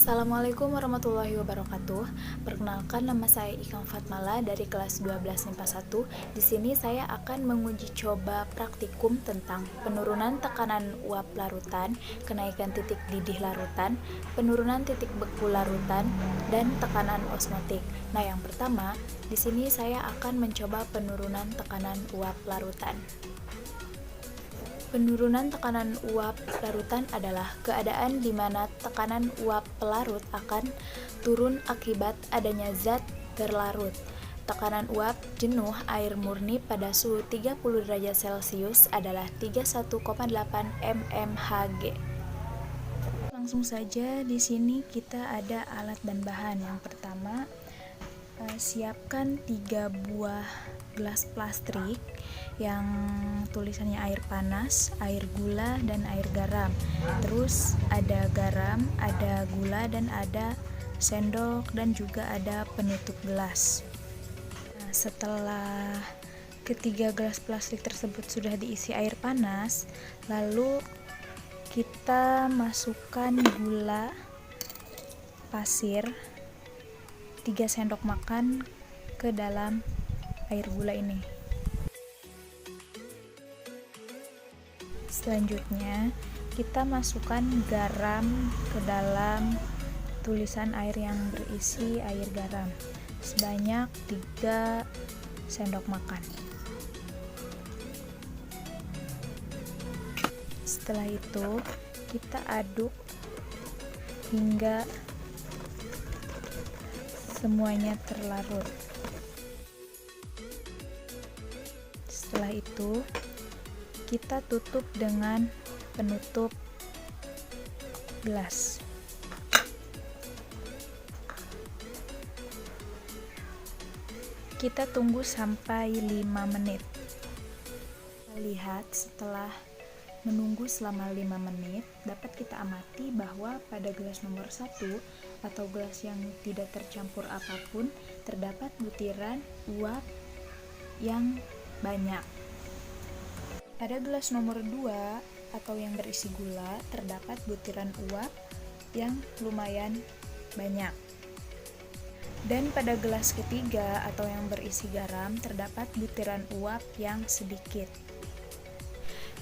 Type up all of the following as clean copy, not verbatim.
Assalamualaikum warahmatullahi wabarakatuh. Perkenalkan, nama saya Ikang Fatmala dari kelas 12 MIPA 1. Di sini saya akan menguji coba praktikum tentang penurunan tekanan uap larutan, kenaikan titik didih larutan, penurunan titik beku larutan, dan tekanan osmotik. Nah, yang pertama, di sini saya akan mencoba penurunan tekanan uap larutan. Penurunan tekanan uap larutan adalah keadaan di mana tekanan uap pelarut akan turun akibat adanya zat terlarut. Tekanan uap jenuh air murni pada suhu 30 derajat Celcius adalah 31,8 mmHg. Langsung saja, di sini kita ada alat dan bahan. Yang pertama, siapkan 3 buah gelas plastik yang tulisannya air panas, air gula, dan air garam. Terus ada garam, ada gula, dan ada sendok, dan juga ada penutup gelas. Nah, setelah ketiga gelas plastik tersebut sudah diisi air panas, lalu kita masukkan gula pasir 3 sendok makan ke dalam air gula ini. Selanjutnya, kita masukkan garam ke dalam tulisan air yang berisi air garam sebanyak 3 sendok makan. Setelah itu, kita aduk hingga semuanya terlarut. Setelah itu, kita tutup dengan penutup gelas. Kita tunggu sampai 5 menit. Lihat, setelah menunggu selama 5 menit, dapat kita amati bahwa pada gelas nomor 1 atau gelas yang tidak tercampur apapun, terdapat butiran uap yang banyak. Pada gelas nomor 2 atau yang berisi gula, terdapat butiran uap yang lumayan banyak. Dan pada gelas ketiga atau yang berisi garam, terdapat butiran uap yang sedikit.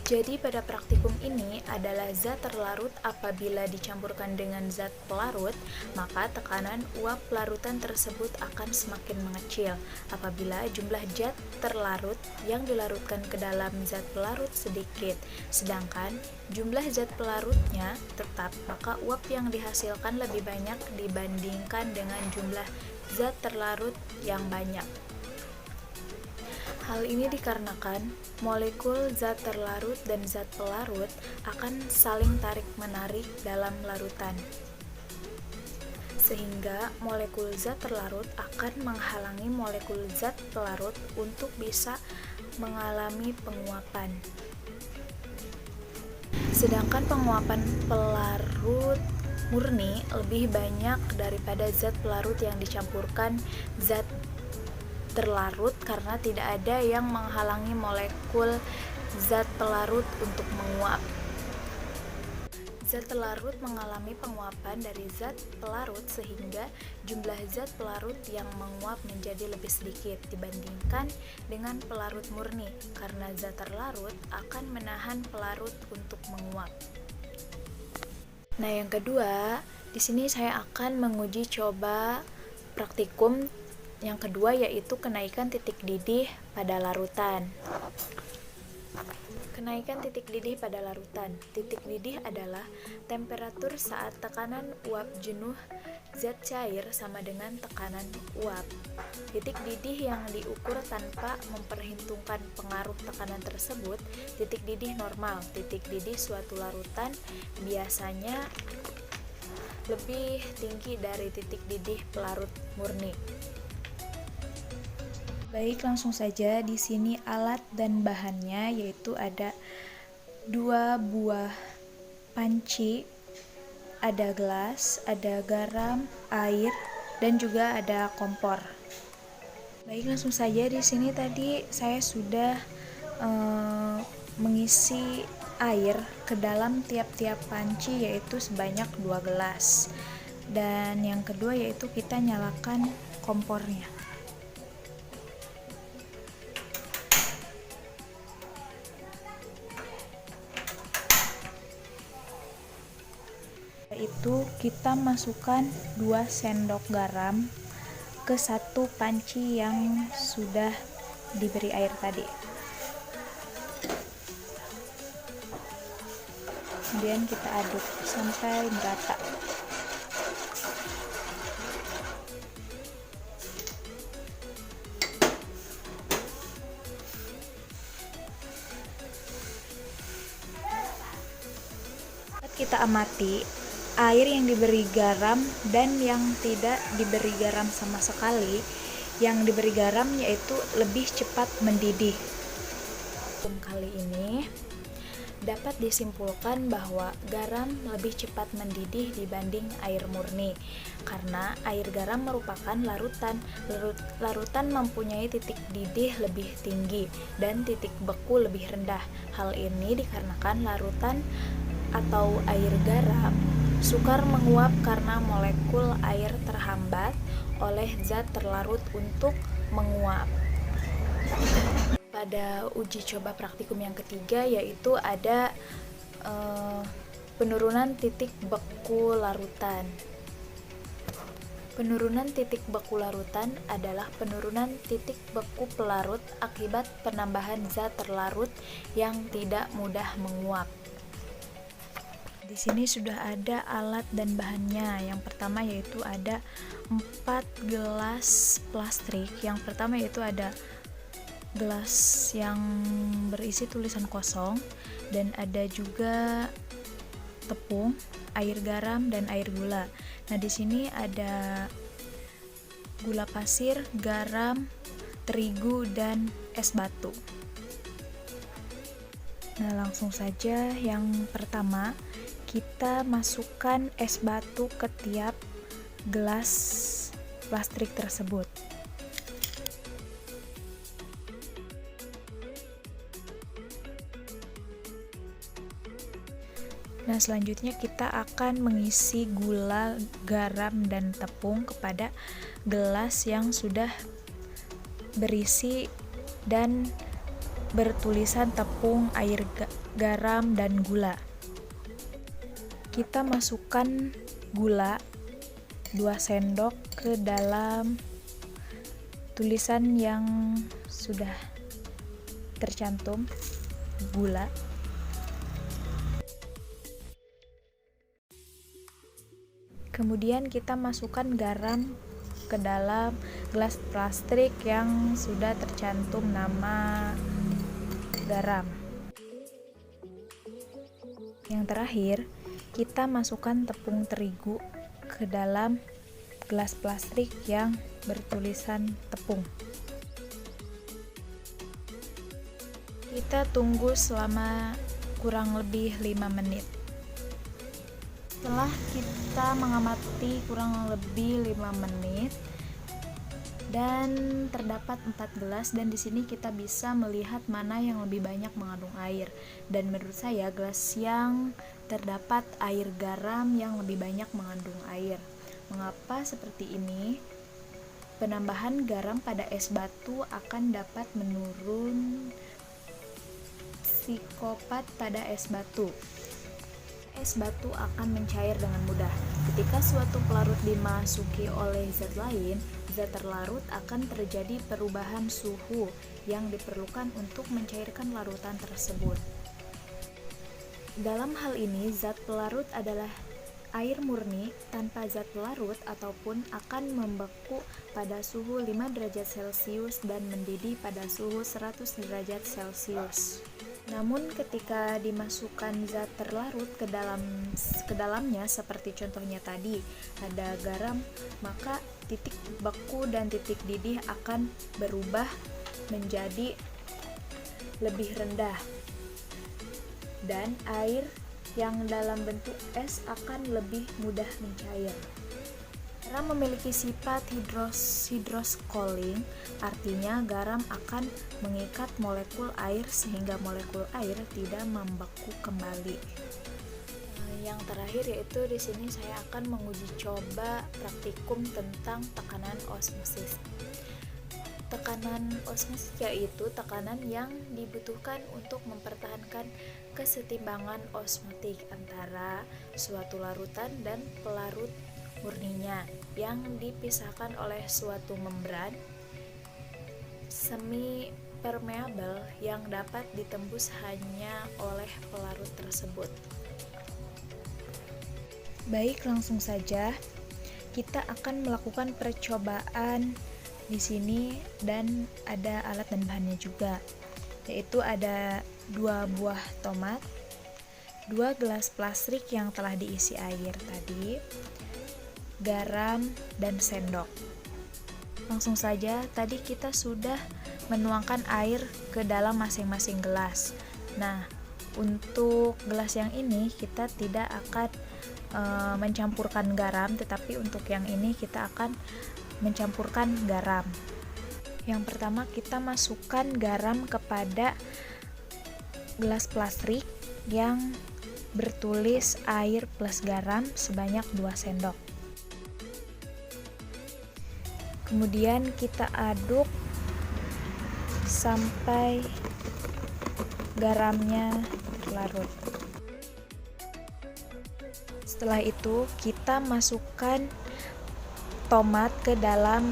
Jadi pada praktikum ini adalah zat terlarut apabila dicampurkan dengan zat pelarut, maka tekanan uap larutan tersebut akan semakin mengecil. Apabila jumlah zat terlarut yang dilarutkan ke dalam zat pelarut sedikit, sedangkan jumlah zat pelarutnya tetap, maka uap yang dihasilkan lebih banyak dibandingkan dengan jumlah zat terlarut yang banyak. Hal ini dikarenakan molekul zat terlarut dan zat pelarut akan saling tarik-menarik dalam larutan, sehingga molekul zat terlarut akan menghalangi molekul zat pelarut untuk bisa mengalami penguapan. Sedangkan penguapan pelarut murni lebih banyak daripada zat pelarut yang dicampurkan zat terlarut karena tidak ada yang menghalangi molekul zat pelarut untuk menguap. Zat pelarut mengalami penguapan dari zat pelarut sehingga jumlah zat pelarut yang menguap menjadi lebih sedikit dibandingkan dengan pelarut murni karena zat terlarut akan menahan pelarut untuk menguap. Nah, yang kedua, di sini saya akan menguji coba praktikum yang kedua, yaitu kenaikan titik didih pada larutan. Kenaikan titik didih pada larutan. Titik didih adalah temperatur saat tekanan uap jenuh zat cair sama dengan tekanan uap. Titik didih yang diukur tanpa memperhitungkan pengaruh tekanan tersebut, titik didih normal. Titik didih suatu larutan biasanya lebih tinggi dari titik didih pelarut murni. Baik, langsung saja. Di sini alat dan bahannya yaitu ada 2 buah panci, ada gelas, ada garam, air, dan juga ada kompor. Baik, langsung saja. Di sini tadi saya sudah mengisi air ke dalam tiap-tiap panci yaitu sebanyak 2 gelas. Dan yang kedua yaitu kita nyalakan kompornya. Itu kita masukkan 2 sendok garam ke 1 panci yang sudah diberi air tadi. Kemudian kita aduk sampai merata. Kita amati air yang diberi garam dan yang tidak diberi garam sama sekali. Yang diberi garam yaitu lebih cepat mendidih. Kali ini dapat disimpulkan bahwa garam lebih cepat mendidih dibanding air murni karena air garam merupakan larutan. Larutan mempunyai titik didih lebih tinggi dan titik beku lebih rendah. Hal ini dikarenakan larutan atau air garam sukar menguap karena molekul air terhambat oleh zat terlarut untuk menguap. Pada uji coba praktikum yang ketiga yaitu ada penurunan titik beku larutan. Penurunan titik beku larutan adalah penurunan titik beku pelarut akibat penambahan zat terlarut yang tidak mudah menguap. Di sini sudah ada alat dan bahannya. Yang pertama yaitu ada 4 gelas plastik. Yang pertama yaitu ada gelas yang berisi tulisan kosong dan ada juga tepung, air garam dan air gula. Nah, di sini ada gula pasir, garam, terigu dan es batu. Nah, langsung saja yang pertama kita masukkan es batu ke tiap gelas plastik tersebut. Nah, selanjutnya kita akan mengisi gula, garam, dan tepung kepada gelas yang sudah berisi dan bertulisan tepung, air garam, dan gula. Kita masukkan gula 2 sendok ke dalam tulisan yang sudah tercantum gula. Kemudian kita masukkan garam ke dalam gelas plastik yang sudah tercantum nama garam. Yang terakhir, kita masukkan tepung terigu ke dalam gelas plastik yang bertulisan tepung. Kita tunggu selama kurang lebih 5 menit. Setelah kita mengamati kurang lebih 5 menit dan terdapat 4 gelas, dan di sini kita bisa melihat mana yang lebih banyak mengandung air. Dan menurut saya gelas yang terdapat air garam yang lebih banyak mengandung air. Mengapa seperti ini? Penambahan garam pada es batu akan dapat menurun psikopat pada es batu. Es batu akan mencair dengan mudah. Ketika suatu pelarut dimasuki oleh zat lain, zat terlarut akan terjadi perubahan suhu yang diperlukan untuk mencairkan larutan tersebut. Dalam hal ini, zat pelarut adalah air murni tanpa zat pelarut ataupun akan membeku pada suhu 5 derajat Celcius dan mendidih pada suhu 100 derajat Celcius. Namun ketika dimasukkan zat terlarut ke dalamnya seperti contohnya tadi ada garam, maka titik beku dan titik didih akan berubah menjadi lebih rendah dan air yang dalam bentuk es akan lebih mudah mencair. Garam memiliki sifat hidroskooling, artinya garam akan mengikat molekul air sehingga molekul air tidak membeku kembali. yang terakhir yaitu di sini saya akan menguji coba praktikum tentang tekanan osmosis. Tekanan osmosis yaitu tekanan yang dibutuhkan untuk mempertahankan kesetimbangan osmotik antara suatu larutan dan pelarut murninya yang dipisahkan oleh suatu membran semi permeabel yang dapat ditembus hanya oleh pelarut tersebut. Baik, langsung saja kita akan melakukan percobaan di sini dan ada alat dan bahannya juga, yaitu ada 2 buah tomat, 2 gelas plastik yang telah diisi air tadi, garam, dan sendok. Langsung saja, tadi kita sudah menuangkan air ke dalam masing-masing gelas. Nah, untuk gelas yang ini kita tidak akan mencampurkan garam, tetapi untuk yang ini kita akan mencampurkan garam. Yang pertama kita masukkan garam kepada gelas plastik yang bertulis air plus garam sebanyak 2 sendok. Kemudian kita aduk sampai garamnya larut. Setelah itu kita masukkan tomat ke dalam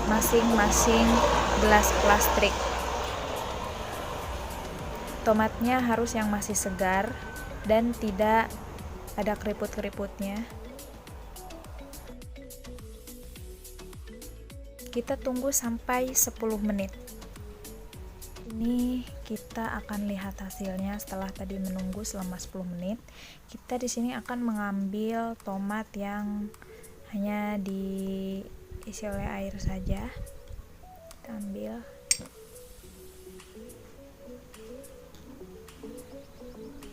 masing-masing gelas plastik. Tomatnya harus yang masih segar dan tidak ada keriput-keriputnya. Kita tunggu sampai 10 menit. Ini kita akan lihat hasilnya setelah tadi menunggu selama 10 menit. Kita di sini akan mengambil tomat yang hanya diisi oleh air saja. Kita ambil.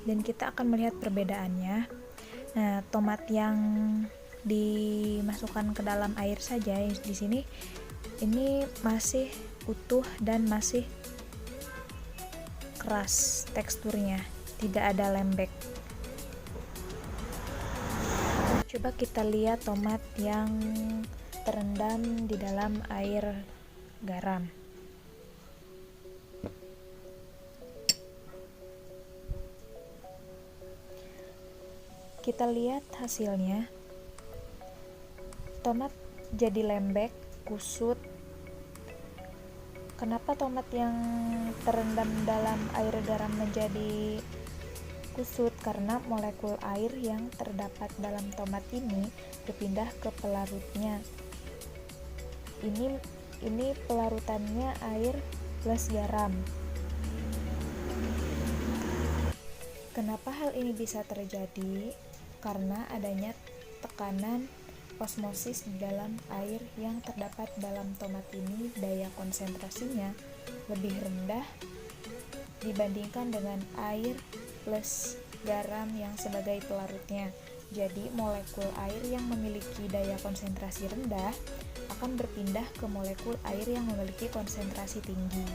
Dan kita akan melihat perbedaannya. Nah, tomat yang dimasukkan ke dalam air saja di sini ini masih utuh dan masih keras teksturnya, tidak ada lembek. Coba kita lihat tomat yang terendam di dalam air garam. Kita lihat hasilnya. Tomat jadi lembek, kusut. Kenapa tomat yang terendam dalam air garam menjadi kusut? Karena molekul air yang terdapat dalam tomat ini berpindah ke pelarutnya. Ini pelarutannya air plus garam. Kenapa hal ini bisa terjadi? Karena adanya tekanan osmosis di dalam air yang terdapat dalam tomat ini, daya konsentrasinya lebih rendah dibandingkan dengan air plus garam yang sebagai pelarutnya. Jadi molekul air yang memiliki daya konsentrasi rendah akan berpindah ke molekul air yang memiliki konsentrasi tinggi.